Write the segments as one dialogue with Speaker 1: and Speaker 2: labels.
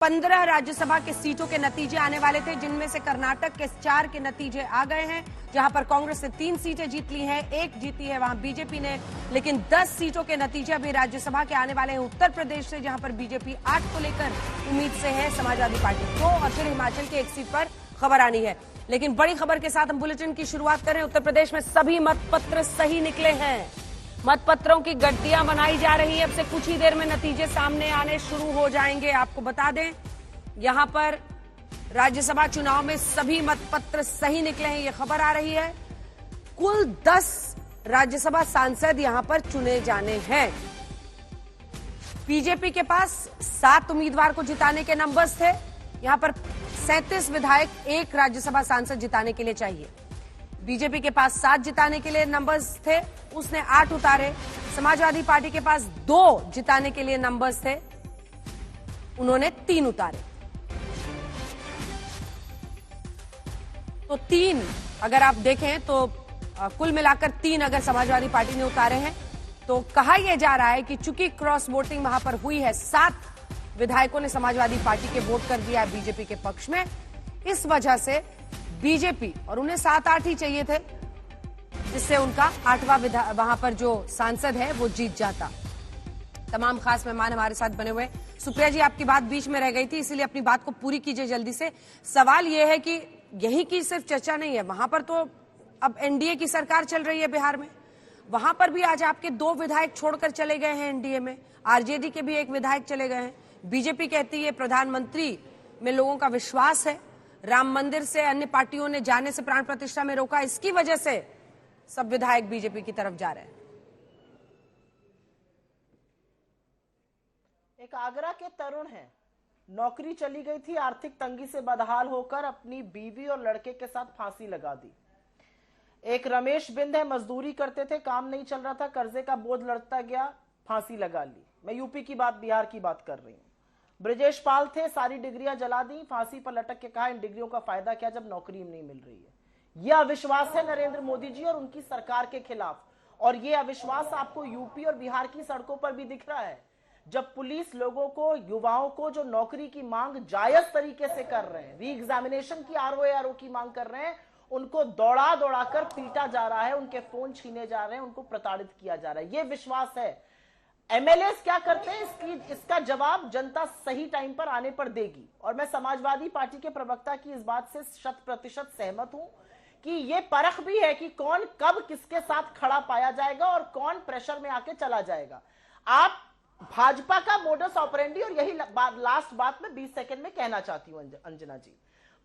Speaker 1: 15 राज्यसभा के सीटों के नतीजे आने वाले थे, जिनमें से कर्नाटक के 4 के नतीजे आ गए हैं, जहां पर कांग्रेस ने 3 सीटें जीत ली हैं, 1 जीती है वहां बीजेपी ने। लेकिन 10 सीटों के नतीजे अभी राज्यसभा के आने वाले हैं उत्तर प्रदेश से, जहां पर बीजेपी 8 को लेकर उम्मीद से है, समाजवादी पार्टी 2 और फिर हिमाचल के 1 सीट पर खबर आनी है। लेकिन बड़ी खबर के साथ हम बुलेटिन की शुरुआत करें। उत्तर प्रदेश में सभी मतपत्र सही निकले हैं। मतपत्रों की गड्डियां बनाई जा रही है। अब से कुछ ही देर में नतीजे सामने आने शुरू हो जाएंगे। आपको बता दें, यहां पर राज्यसभा चुनाव में सभी मतपत्र सही निकले हैं, यह खबर आ रही है। कुल 10 राज्यसभा सांसद यहां पर चुने जाने हैं। बीजेपी के पास 7 उम्मीदवार को जिताने के नंबर्स थे। यहां पर 37 विधायक 1 राज्यसभा सांसद जिताने के लिए चाहिए। बीजेपी के पास 7 जिताने के लिए नंबर्स थे, उसने 8 उतारे। समाजवादी पार्टी के पास 2 जिताने के लिए नंबर्स थे, उन्होंने 3 उतारे। तो 3 अगर आप देखें तो कुल मिलाकर 3 अगर समाजवादी पार्टी ने उतारे हैं, तो कहा यह जा रहा है कि चूंकि क्रॉस वोटिंग वहां पर हुई है, 7 विधायकों ने समाजवादी पार्टी के वोट कर दिया है बीजेपी के पक्ष में। इस वजह से बीजेपी, और उन्हें 7-8 ही चाहिए थे, जिससे उनका 8वां वहां पर जो सांसद है वो जीत जाता। तमाम खास मेहमान हमारे साथ बने हुए। सुप्रिया जी, आपकी बात बीच में रह गई थी, इसीलिए अपनी बात को पूरी कीजिए जल्दी से। सवाल यह है कि यही की सिर्फ चर्चा नहीं है, वहां पर तो अब एनडीए की सरकार चल रही है बिहार में, वहां पर भी आज आपके 2 विधायक छोड़कर चले गए हैं एनडीए में, आरजेडी के भी 1 विधायक चले गए हैं। बीजेपी कहती है प्रधानमंत्री में लोगों का विश्वास है, राम मंदिर से अन्य पार्टियों ने जाने से प्राण प्रतिष्ठा में रोका, इसकी वजह से सब विधायक बीजेपी की तरफ जा रहे हैं।
Speaker 2: एक आगरा के तरुण हैं, नौकरी चली गई थी, आर्थिक तंगी से बदहाल होकर अपनी बीवी और लड़के के साथ फांसी लगा दी। एक रमेश बिंद है, मजदूरी करते थे, काम नहीं चल रहा था, कर्जे का बोझ लड़ता गया, फांसी लगा ली। मैं यूपी की बात, बिहार की बात कर रही हूं। ब्रजेश पाल थे, सारी डिग्रियां जला दी, फांसी पर लटक के कहा इन डिग्रियों का फायदा क्या जब नौकरी नहीं मिल रही है। यह अविश्वास है नरेंद्र मोदी जी और उनकी सरकार के खिलाफ, और यह अविश्वास आपको यूपी और बिहार की सड़कों पर भी दिख रहा है, जब पुलिस लोगों को, युवाओं को जो नौकरी की मांग जायज तरीके से कर रहे हैं, री एग्जामिनेशन की, आरओ की मांग कर रहे हैं, उनको दौड़ा दौड़ा कर पीटा जा रहा है, उनके फोन छीने जा रहे हैं, उनको प्रताड़ित किया जा रहा है। यह विश्वास है। एमएलए क्या करते हैं, इसका जवाब जनता सही टाइम पर आने पर देगी। और मैं समाजवादी पार्टी के प्रवक्ता की इस बात से 100% सहमत हूं कि यह परख भी है कि कौन कब किसके साथ खड़ा पाया जाएगा और कौन प्रेशर में आके चला जाएगा। आप भाजपा का मोडस ऑपरेंडी, और यही लास्ट बात मैं 20 सेकंड में कहना चाहती हूं अंजना जी,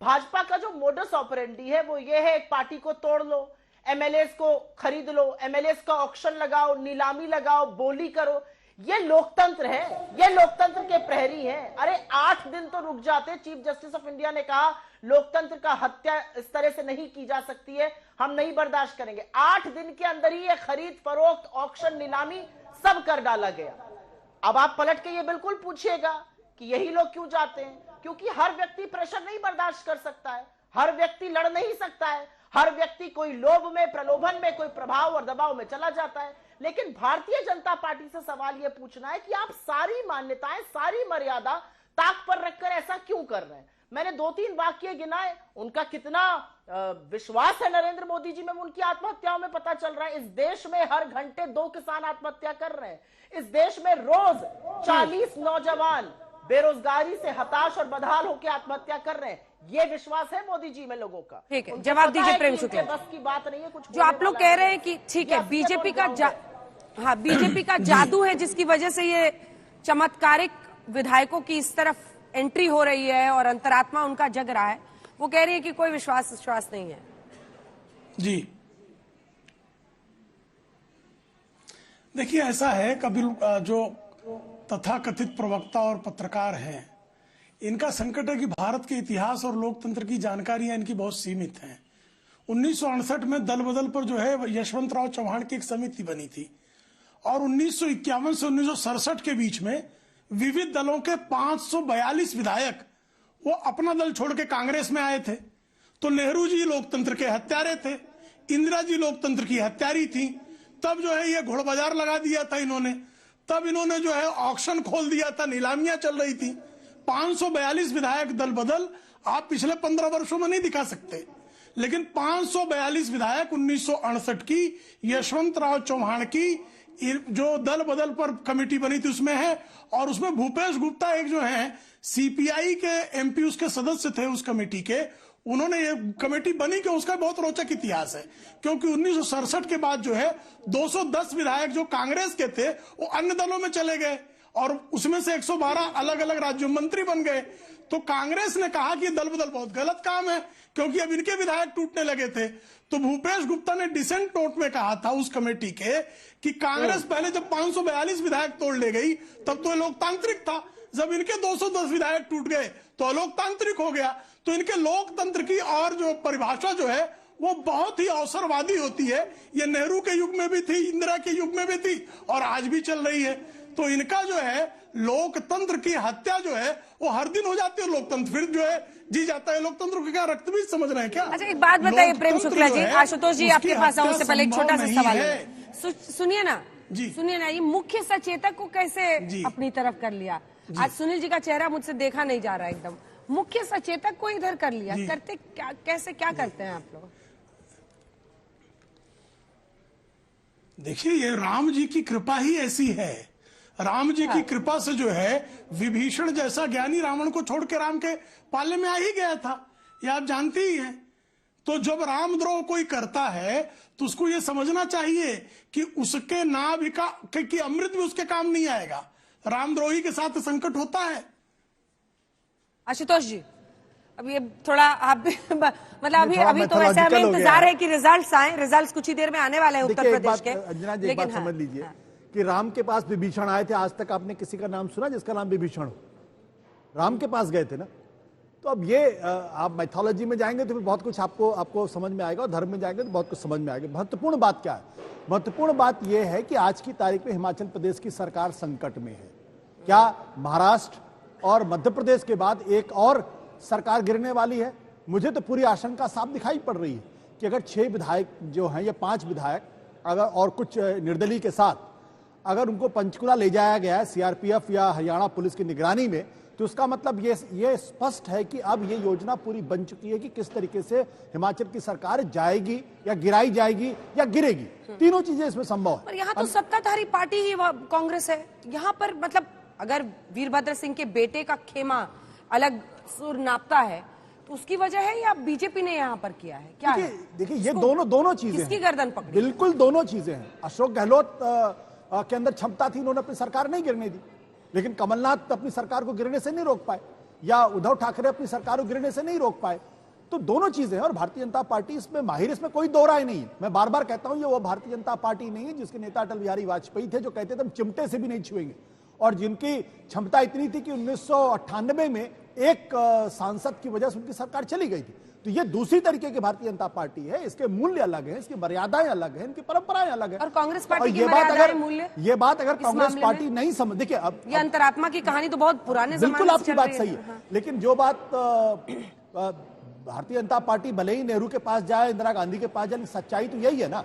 Speaker 2: भाजपा का जो मोडस ऑपरेंडी है वो ये है, एक पार्टी को तोड़ लो, एमएलए को खरीद लो, एमएलए का ऑक्शन लगाओ, नीलामी लगाओ, बोली करो। ये लोकतंत्र है, ये लोकतंत्र के प्रहरी हैं। अरे 8 दिन तो रुक जाते। चीफ जस्टिस ऑफ इंडिया ने कहा लोकतंत्र का हत्या इस तरह से नहीं की जा सकती है, हम नहीं बर्दाश्त करेंगे। 8 दिन के अंदर ही ये खरीद फरोख्त, ऑक्शन, नीलामी सब कर डाला गया। अब आप पलट के ये बिल्कुल पूछिएगा कि यही लोग क्यों जाते हैं, क्योंकि हर व्यक्ति प्रेशर नहीं बर्दाश्त कर सकता है, हर व्यक्ति लड़ नहीं सकता है, हर व्यक्ति कोई लोभ में, प्रलोभन में, कोई प्रभाव और दबाव में चला जाता है। लेकिन भारतीय जनता पार्टी से सवाल यह पूछना है कि आप सारी मान्यताएं, सारी मर्यादा ताक पर रखकर ऐसा क्यों कर रहे हैं। मैंने 2-3 वाक्य गिनाए, उनका कितना विश्वास है नरेंद्र मोदी जी में, उनकी आत्महत्याओं में पता चल रहा है। इस देश में हर घंटे 2 किसान आत्महत्या कर रहे हैं। इस देश में रोज 40 नौजवान बेरोजगारी से हताश और बदहाल होकर आत्महत्या कर रहे हैं। ये विश्वास है मोदी जी में लोगों का।
Speaker 1: ठीक है, जवाब दीजिए प्रेम शुक्ला।
Speaker 2: बस की बात नहीं है। कुछ
Speaker 1: जो आप लोग कह रहे हैं कि ठीक है, बीजेपी का जादू है, जिसकी वजह से ये चमत्कारिक विधायकों की इस तरफ एंट्री हो रही है और अंतरात्मा उनका जग रहा है, वो कह रही है कि कोई विश्वास नहीं है।
Speaker 3: जी देखिए, ऐसा है, कभी जो तथाकथित प्रवक्ता और पत्रकार हैं, इनका संकट है कि भारत के इतिहास और लोकतंत्र की जानकारियां इनकी बहुत सीमित हैं। 1968 में दल बदल पर जो है यशवंतराव चौहान की एक समिति बनी थी, और 1951 से 1967 के बीच में विविध दलों के 542 विधायक वो अपना दल छोड़ के कांग्रेस में आए थे। तो नेहरू जी लोकतंत्र के हत्यारे थे, इंदिरा जी लोकतंत्र की हत्यारी थी। तब जो है ये घोड़ बाजार लगा दिया था इन्होंने, तब इन्होंने जो है ऑक्शन खोल दिया था, नीलामियां चल रही थी। 542 विधायक दल बदल आप पिछले 15 वर्षों में नहीं दिखा सकते, लेकिन 542 विधायक 1968 की यशवंतराव चौहान की जो दल बदल पर कमेटी बनी थी उसमें है। और उसमें भूपेश गुप्ता एक जो है सीपीआई के एमपी उसके सदस्य थे उस कमेटी के, उन्होंने ये कमेटी बनी कि उसका बहुत रोचक इतिहास है, क्योंकि 1967 के बाद जो है 210 विधायक जो कांग्रेस के थे वो अन्य दलों में चले गए और उसमें से 112 अलग अलग राज्य मंत्री बन गए। तो कांग्रेस ने कहा कि दल बदल बहुत गलत काम है, क्योंकि अब इनके विधायक टूटने लगे थे। तो भूपेश गुप्ता ने डिसेंट नोट में कहा था उस कमेटी के कि कांग्रेस पहले जब 542 विधायक तोड़ ले गई तब तो लोकतांत्रिक था, जब इनके 210 विधायक टूट गए तो अलोकतांत्रिक हो गया। तो इनके लोकतंत्र की और जो परिभाषा जो है वो बहुत ही अवसरवादी होती है। ये नेहरू के युग में भी थी, इंदिरा के युग में भी थी और आज भी चल रही है। तो इनका जो है लोकतंत्र की हत्या जो है वो हर दिन हो जाती है, लोकतंत्र फिर जो है जी जाता है। लोकतंत्र को क्या रक्त भी समझ रहे हैं क्या?
Speaker 1: अच्छा, एक बात बताइए प्रेम शुक्ला जी, आशुतोष जी आपके पास आऊं उससे पहले एक छोटा सा सवाल है। सुनिए ना सुनिए ना, ये मुख्य सचेतक को कैसे अपनी तरफ कर लिया? आज सुनील जी का चेहरा मुझसे देखा नहीं जा रहा है एकदम। मुख्य सचेतक को इधर कर लिया, करते क्या, कैसे क्या करते हैं आप लोग?
Speaker 3: देखिए, ये राम जी की कृपा ही ऐसी है। राम जी की कृपा से जो है विभीषण जैसा ज्ञानी रावण को छोड़ के राम के पाले में आ ही गया था, ये आप जानते ही हैं। तो जब रामद्रोह कोई करता है तो उसको ये समझना चाहिए कि उसके नाभिका कि अमृत भी उसके काम नहीं आएगा। रामद्रोही के साथ संकट होता है।
Speaker 1: आशुतोष जी, अब ये थोड़ा आप भी मतलब अभी तो वैसे हमें इंतजार है कि रिजल्ट्स आए। रिजल्ट्स कुछ ही देर में आने वाले हैं उत्तर प्रदेश के।
Speaker 4: अंजना जी, एक बात समझ लीजिए कि राम के पास विभीषण आए थे, आज तक आपने किसी का नाम सुना जिसका नाम विभीषण हो? राम के पास गए थे ना। तो अब ये आप मैथोलॉजी में जाएंगे तो फिर बहुत कुछ आपको समझ में आएगा, और धर्म में जाएंगे तो बहुत कुछ समझ में आएगा। महत्वपूर्ण बात क्या है? महत्वपूर्ण बात यह है कि आज की तारीख में हिमाचल प्रदेश की सरकार संकट में है। क्या महाराष्ट्र और मध्य प्रदेश के बाद एक और सरकार गिरने वाली है? मुझे तो पूरी आशंका साफ दिखाई पड़ रही है कि अगर 6 विधायक जो हैं, ये 5 विधायक अगर और कुछ निर्दलीय के साथ अगर उनको पंचकुला ले जाया गया है सीआरपीएफ या हरियाणा पुलिस की निगरानी में, तो उसका मतलब ये स्पष्ट है कि अब ये योजना पूरी बन चुकी है कि किस तरीके से हिमाचल की सरकार जाएगी या गिराई जाएगी या गिरेगी। तीनों चीजें इसमें संभव है।
Speaker 1: पर यहाँ तो सत्ताधारी पार्टी ही कांग्रेस है। यहाँ पर मतलब अगर वीरभद्र सिंह के बेटे का खेमा अलग सुर नापता है तो उसकी वजह है या बीजेपी ने यहाँ पर किया है? क्या है?
Speaker 4: देखिए, ये दोनों चीजें
Speaker 1: किसकी गर्दन पकड़ी?
Speaker 4: बिल्कुल दोनों चीजें हैं। अशोक गहलोत के अंदर क्षमता थी, उन्होंने अपनी सरकार नहीं गिरने दी, लेकिन कमलनाथ अपनी सरकार को गिरने से नहीं रोक पाए, या उद्धव ठाकरे अपनी सरकार को गिरने से नहीं रोक पाए। तो दोनों चीजें हैं और भारतीय जनता पार्टी इसमें माहिर, इसमें कोई दो राय नहीं है। मैं बार बार कहता हूं, ये वो भारतीय जनता पार्टी नहीं है जिसके नेता अटल बिहारी वाजपेयी थे, जो कहते थे हम चिमटे से भी नहीं छुएंगे, और जिनकी क्षमता इतनी थी कि 1998 में एक सांसद की वजह से उनकी सरकार चली गई थी। तो ये दूसरी तरीके की भारतीय जनता पार्टी है। इसके मूल्य अलग हैं, इसकी मर्यादाएं अलग हैं, इनकी परंपराएं अलग हैं।
Speaker 1: और कांग्रेस पार्टी की मर्यादाएं, मूल्य,
Speaker 4: ये बात अगर कांग्रेस पार्टी नहीं समझ, देखिए अब
Speaker 1: ये अंतरात्मा की कहानी तो बहुत पुराने ज़माने से
Speaker 4: बिल्कुल आपकी बात सही है।
Speaker 1: हाँ।
Speaker 4: लेकिन जो बात भारतीय जनता पार्टी भले ही नेहरू के पास जाए, इंदिरा गांधी के पास जाए, सच्चाई तो यही है ना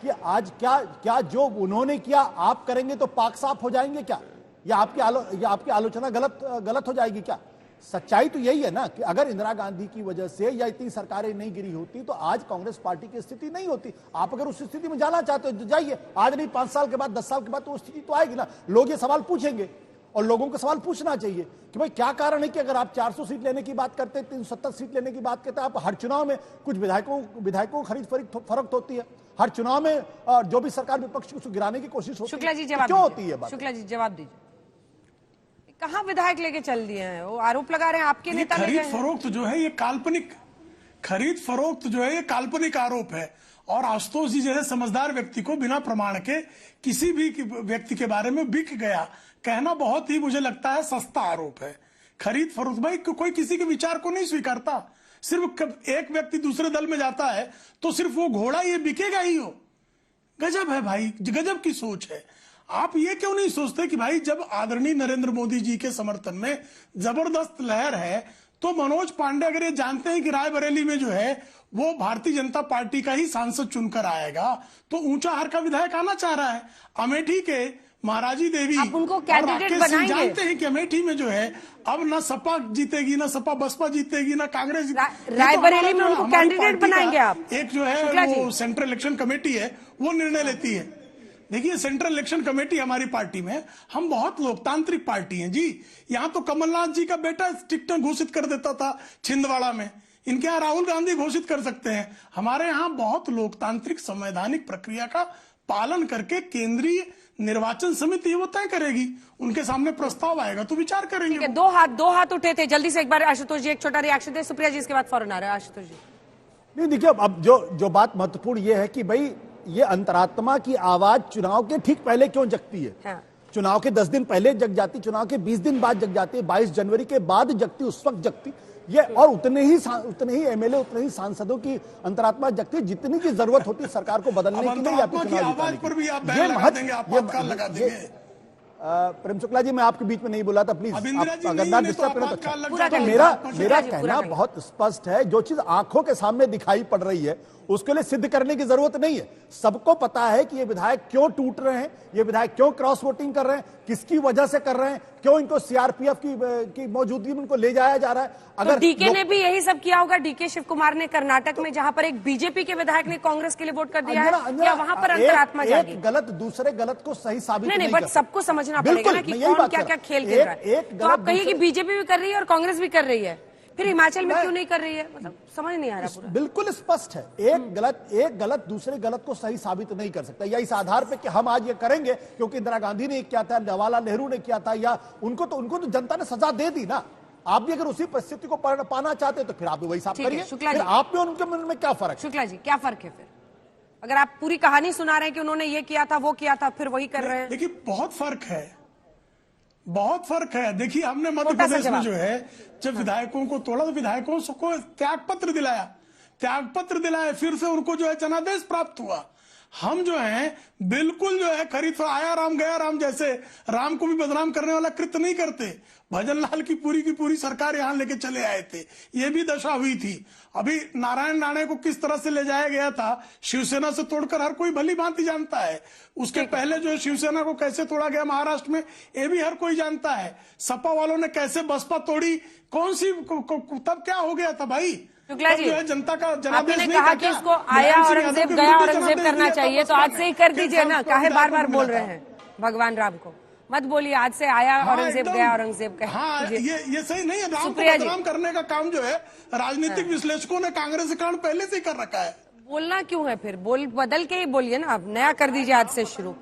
Speaker 4: कि आज क्या जो उन्होंने किया आप करेंगे तो पाक साफ हो जाएंगे क्या? या आपकी आलोचना गलत हो जाएगी क्या? सच्चाई तो यही है ना कि अगर इंदिरा गांधी की वजह से या इतनी सरकारें नहीं गिरी होती तो आज कांग्रेस पार्टी की स्थिति नहीं होती। आप अगर उस स्थिति में जाना चाहते हो तो जाइए, आज नहीं 5 साल के बाद 10 साल के बाद तो स्थिति तो आएगी ना। लोग ये सवाल पूछेंगे और लोगों को सवाल पूछना चाहिए कि भाई क्या कारण है कि अगर आप 400 सीट लेने की बात करते हैं, 370 सीट लेने की बात करते हैं, आप हर चुनाव में कुछ विधायकों खरीद फरोख्त होती है, हर चुनाव में जो भी सरकार विपक्ष को गिराने की कोशिश होती है, क्यों होती है?
Speaker 1: शुक्ला जी जवाब दीजिए, कहाँ विधायक लेके चल दिए हैं? वो आरोप लगा रहे हैं आपके नेता
Speaker 3: खरीद फरोख्त जो है ये काल्पनिक, खरीद फरोख्त जो है ये काल्पनिक आरोप है। और आशुतोष जी जैसे समझदार व्यक्ति को बिना प्रमाण के किसी भी व्यक्ति के बारे में बिक गया कहना बहुत ही मुझे लगता है सस्ता आरोप है। खरीद फरोख्त, भाई कोई किसी के विचार को नहीं स्वीकारता। सिर्फ एक व्यक्ति दूसरे दल में जाता है तो सिर्फ वो घोड़ा ये बिकेगा ही हो। गजब है भाई, गजब की सोच है। आप ये क्यों नहीं सोचते कि भाई जब आदरणीय नरेंद्र मोदी जी के समर्थन में जबरदस्त लहर है तो मनोज पांडे अगर ये जानते हैं कि रायबरेली में जो है वो भारतीय जनता पार्टी का ही सांसद चुनकर आएगा तो ऊंचा हार का विधायक आना चाह रहा है। अमेठी के महाराजी देवी
Speaker 1: आप उनको
Speaker 3: और
Speaker 1: कैंडिडेट
Speaker 3: राकेश सिंह
Speaker 1: बनाएंगे?
Speaker 3: जानते हैं कि अमेठी में जो है अब ना सपा जीतेगी, ना सपा बसपा जीतेगी, ना कांग्रेस जीतेगी।
Speaker 1: रायबरेली में उनको कैंडिडेट बनाएंगे आप?
Speaker 3: एक जो
Speaker 1: शुक्ला
Speaker 3: है
Speaker 1: जी।
Speaker 3: वो सेंट्रल इलेक्शन कमेटी है, वो निर्णय लेती है। देखिए, सेंट्रल इलेक्शन कमेटी हमारी पार्टी में, हम बहुत लोकतांत्रिक पार्टी हैं जी। यहाँ तो कमलनाथ जी का बेटा टिकटें घोषित कर देता था छिंदवाड़ा में, इनके यहाँ राहुल गांधी घोषित कर सकते हैं। हमारे यहाँ बहुत लोकतांत्रिक संवैधानिक प्रक्रिया का पालन करके केंद्रीय निर्वाचन समिति वो तय करेगी, उनके सामने प्रस्ताव आएगा तो विचार करेंगे।
Speaker 1: ठीक है, दो हाथ उठे थे। जल्दी से एक बार आशुतोष जी एक छोटा रिएक्शन दे, सुप्रिया जी इसके बाद फौरन आ रहा है। आशुतोष जी।
Speaker 4: नहीं, देखिए, अब जो बात महत्वपूर्ण ये है कि भाई ये अंतरात्मा की आवाज चुनाव के ठीक पहले क्यों जगती है?
Speaker 1: हाँ।
Speaker 4: चुनाव के 10 दिन पहले जग जाती, चुनाव के 20 दिन बाद जग जाती, 22 जनवरी के बाद जगती, उस वक्त जगती ये, और उतने ही एमएलए, उतने ही सांसदों की अंतरात्मा जगती है जितनी की जरूरत होती है सरकार को बदलने की नहीं, या फिर चुनाव
Speaker 3: आवाज पर भी आप
Speaker 4: जिताने
Speaker 3: बैन
Speaker 4: की।
Speaker 3: लगा देंगे, आपातकाल लगा देंगे।
Speaker 4: प्रेम शुक्ला जी, मैं आपके बीच में नहीं बोला था, प्लीज
Speaker 3: अब इंदिरा जी
Speaker 4: अगर
Speaker 3: नहीं
Speaker 4: ना
Speaker 3: है तो
Speaker 4: डिस्टर्ब करें तो
Speaker 3: आपातकाल
Speaker 4: अच्छा।
Speaker 3: लग
Speaker 1: पूरा
Speaker 3: जाता
Speaker 1: कर
Speaker 3: है।
Speaker 4: मेरा
Speaker 1: शुक्ला जी, पूरा
Speaker 4: कहना
Speaker 1: करिए।
Speaker 4: बहुत स्पष्ट है, जो चीज आंखों के सामने दिखाई पड़ रही है उसके लिए सिद्ध करने की जरूरत नहीं है। सबको पता है कि ये विधायक क्यों टूट रहे हैं, ये विधायक क्यों क्रॉस वोटिंग कर रहे हैं, किसकी वजह से कर रहे हैं, क्यों इनको सीआरपीएफ की मौजूदगी में उनको ले जाया जा रहा है।
Speaker 1: तो डीके ने भी यही सब किया होगा। डीके शिव कुमार ने कर्नाटक में, जहां पर एक बीजेपी के विधायक ने कांग्रेस के लिए वोट कर दिया है, या वहां पर अंतरात्मा जागी?
Speaker 4: एक गलत दूसरे गलत को सही साबित
Speaker 1: नहीं,
Speaker 4: कर
Speaker 1: बट
Speaker 4: सकता।
Speaker 1: सबको समझना पड़ेगा
Speaker 4: बिल्कुल,
Speaker 1: ना कि
Speaker 4: मैं यही
Speaker 1: कौन
Speaker 4: बात
Speaker 1: क्या
Speaker 4: कर
Speaker 1: क्या
Speaker 4: रहा हूं।
Speaker 1: खेल खेल रहा है।
Speaker 4: एक
Speaker 1: तो आप
Speaker 4: गलत
Speaker 1: कहिए कि
Speaker 4: दूसरे-
Speaker 1: बीजेपी भी कर रही है और कांग्रेस भी कर रही है, फिर हिमाचल में क्यों नहीं कर रही है? मतलब समझ नहीं आ रहा पूरा।
Speaker 4: बिल्कुल स्पष्ट है, एक गलत दूसरे गलत को सही साबित नहीं कर सकता, या इस आधार पे कि हम आज ये करेंगे क्योंकि इंदिरा गांधी ने किया था, जवाहरलाल नेहरू ने किया था, या उनको तो जनता ने सजा दे दी ना। आप भी अगर उसी परिस्थिति को पाना चाहते तो फिर आप भी वही साफ
Speaker 1: ठीक है,
Speaker 4: करिए।
Speaker 1: शुक्ला
Speaker 4: फिर
Speaker 1: जी।
Speaker 4: आप में उनके मन में क्या फर्क है?
Speaker 1: शुक्ला जी, क्या फर्क है फिर? अगर आप पूरी कहानी सुना रहे हैं कि उन्होंने ये किया था, वो किया था, फिर वही कर रहे हैं।
Speaker 3: देखिए, बहुत फर्क है, बहुत फर्क है। देखिए, हमने मध्य
Speaker 1: छोटा सा
Speaker 3: प्रदेश में
Speaker 1: जवाब।
Speaker 3: जो है जब विधायकों को तोड़ा तो विधायकों को त्याग पत्र दिलाया, फिर से उनको जो है जनादेश प्राप्त हुआ। हम जो है बिल्कुल जो है खरीद आया राम गया राम जैसे राम को भी बदनाम करने वाला कृत्य नहीं करते। भजन लाल की पूरी सरकार यहां लेके चले आए थे, ये भी दशा हुई थी। अभी नारायण राणे को किस तरह से ले जाया गया था शिवसेना से तोड़कर, हर कोई भली भांति जानता है। उसके पहले जो है शिवसेना को कैसे तोड़ा गया महाराष्ट्र में, ये भी हर कोई जानता है। सपा वालों ने कैसे बसपा तोड़ी, कौन सी तब क्या हो गया था भाई?
Speaker 1: शुक्ला जी,
Speaker 3: जो है जनता का जनादेश
Speaker 1: आपने
Speaker 3: नहीं
Speaker 1: कहा
Speaker 3: था
Speaker 1: कि
Speaker 3: क्या?
Speaker 1: इसको आया
Speaker 3: मुलायम सिंह
Speaker 1: औरंगजेब
Speaker 3: यादव के
Speaker 1: गया
Speaker 3: विरुद्ध
Speaker 1: औरंगजेब
Speaker 3: जनादेश
Speaker 1: करना
Speaker 3: दिया था
Speaker 1: चाहिए, तो
Speaker 3: बसपा
Speaker 1: आज
Speaker 3: ने।
Speaker 1: से ही कर
Speaker 3: किस
Speaker 1: दीजिए ना,
Speaker 3: संत को
Speaker 1: काहे बार बार
Speaker 3: विधायक
Speaker 1: बोल
Speaker 3: मिला
Speaker 1: रहे
Speaker 3: था?
Speaker 1: हैं भगवान राम को? मत बोलिए आज से आया औरंगजेब
Speaker 3: एकदम।
Speaker 1: गया औरंगजेब कह
Speaker 3: हाँ,
Speaker 1: दीजिए।
Speaker 3: ये सही नहीं है। राम को
Speaker 1: सुप्रिया जी।
Speaker 3: बदनाम करने का काम जो है राजनीतिक विश्लेषकों ने कांग्रेसीकरण पहले से ही कर रखा है।
Speaker 1: बोलना क्यों है फिर? बदल के ही बोलिए ना, आप नया कर दीजिए आज से शुरू।